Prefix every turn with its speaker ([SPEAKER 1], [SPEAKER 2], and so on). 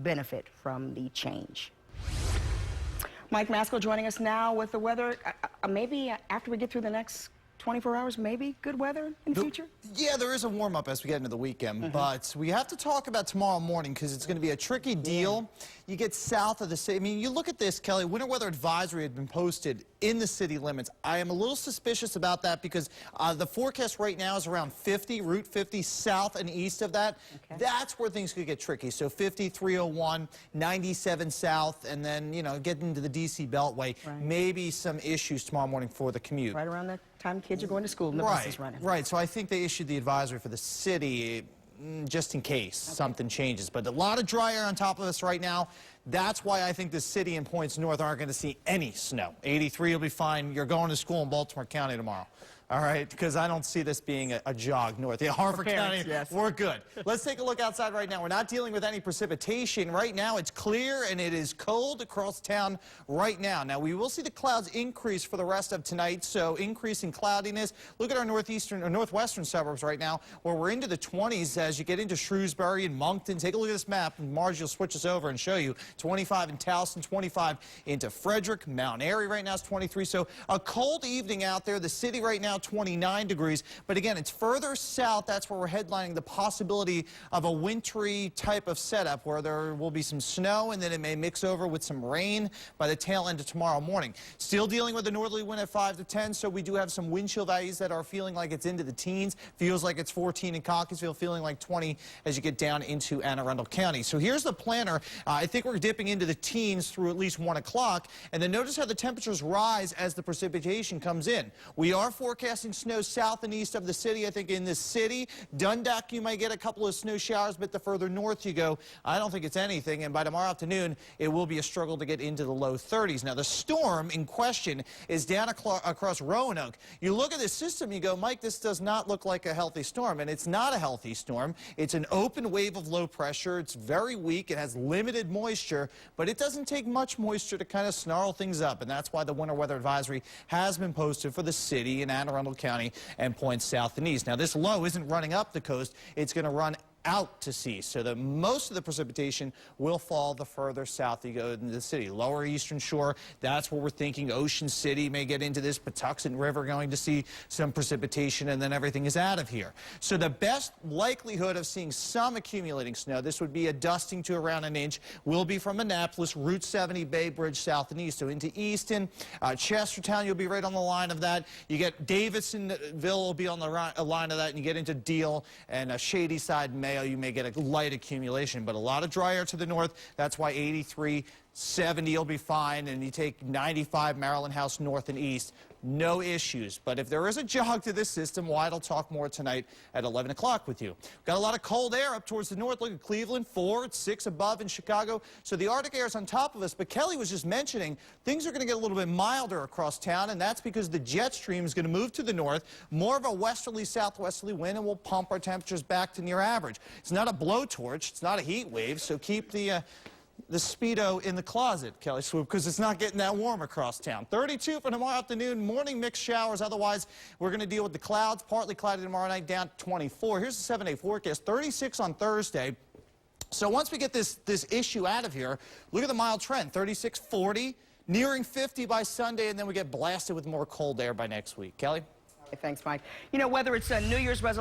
[SPEAKER 1] benefit from the change. Mike Masco joining us now with the weather. Maybe after we get through the next 24 hours, maybe good weather in the future?
[SPEAKER 2] Yeah, there is a warm-up as we get into the weekend, but we have to talk about tomorrow morning because it's going to be a tricky deal. You get south of the city. I mean, you look at this, Kelly, winter weather advisory had been posted in the city limits. I am a little suspicious about that because the forecast right now is around 50, Route 50, south and east of that. That's where things could get tricky. So 50, 301, 97 south, and then, you know, getting into the D.C. Beltway. Maybe some issues tomorrow morning for the commute.
[SPEAKER 1] Right around that time kids are going to school and the bus is running.
[SPEAKER 2] Right, so I think they issued the advisory for the city just in case something changes. But a lot of dry air on top of us right now. That's why I think the city and points north aren't going to see any snow. 83 will be fine. You're going to school in Baltimore County tomorrow. All right, because I don't see this being a jog north. Yeah, Harford County, we're good. Let's take a look outside right now. We're not dealing with any precipitation. Right now, it's clear and it is cold across town right now. Now, we will see the clouds increase for the rest of tonight, so increasing cloudiness. Look at our northeastern or northwestern suburbs right now, where we're into the 20s as you get into Shrewsbury and Moncton. Take a look at this map, and Margie will switch us over and show you 25 in Towson, 25 into Frederick. Mount Airy right now is 23, so a cold evening out there. The city right now, 29 degrees, but again, it's further south. That's where we're headlining the possibility of a wintry type of setup where there will be some snow and then it may mix over with some rain by the tail end of tomorrow morning. Still dealing with the northerly wind at 5 to 10, so we do have some wind chill values that are feeling like it's into the teens. Feels like it's 14 in Cockeysville, feeling like 20 as you get down into Anne Arundel County. So here's the planner. I think we're dipping into the teens through at least 1 o'clock, and then notice how the temperatures rise as the precipitation comes in. We are forecasting snow south and east of the city. I think in the city, Dundalk, you might get a couple of snow showers, but the further north you go, I don't think it's anything. And by tomorrow afternoon, it will be a struggle to get into the low 30s. Now, the storm in question is down across Roanoke. You look at this system, you go, Mike, this does not look like a healthy storm. And it's not a healthy storm. It's an open wave of low pressure. It's very weak. It has limited moisture, but it doesn't take much moisture to kind of snarl things up. And that's why the winter weather advisory has been posted for the city in Anne Arundel County and points south and east. Now, this low isn't running up the coast. It's going to run out to sea, so that most of the precipitation will fall the further south you go into the city. Lower eastern shore, that's where we're thinking Ocean City may get into this. Patuxent River going to see some precipitation, and then everything is out of here. So the best likelihood of seeing some accumulating snow, this would be a dusting to around an inch, will be from Annapolis, Route 70, Bay Bridge, south and east. So into Easton, Chestertown, you'll be right on the line of that. You get Davidsonville will be on the line of that, and you get into Deal and Shady Side, you may get a light accumulation, but a lot of dry air to the north. That's why 83, 70 will be fine, and you take 95 Maryland House north and east, no issues. But if there is a jog to this system, Wyatt will talk more tonight at 11 o'clock with you. Got a lot of cold air up towards the north. Look at Cleveland, 4, 6 above in Chicago. So the Arctic air is on top of us. But Kelly was just mentioning things are going to get a little bit milder across town, and that's because the jet stream is going to move to the north, more of a westerly, southwesterly wind, and will pump our temperatures back to near average. It's not a blowtorch. It's not a heat wave, so keep the Speedo in the closet, Kelly Swoop, because it's not getting that warm across town. 32 for tomorrow afternoon, morning mixed showers. Otherwise, we're going to deal with the clouds, partly cloudy tomorrow night, down to 24. Here's the 7-day forecast, 36 on Thursday. So once we get this issue out of here, look at the mild trend, 36, 40, nearing 50 by Sunday, and then we get blasted with more cold air by next week. Kelly?
[SPEAKER 1] Thanks, Mike. You know, whether it's a New Year's resolution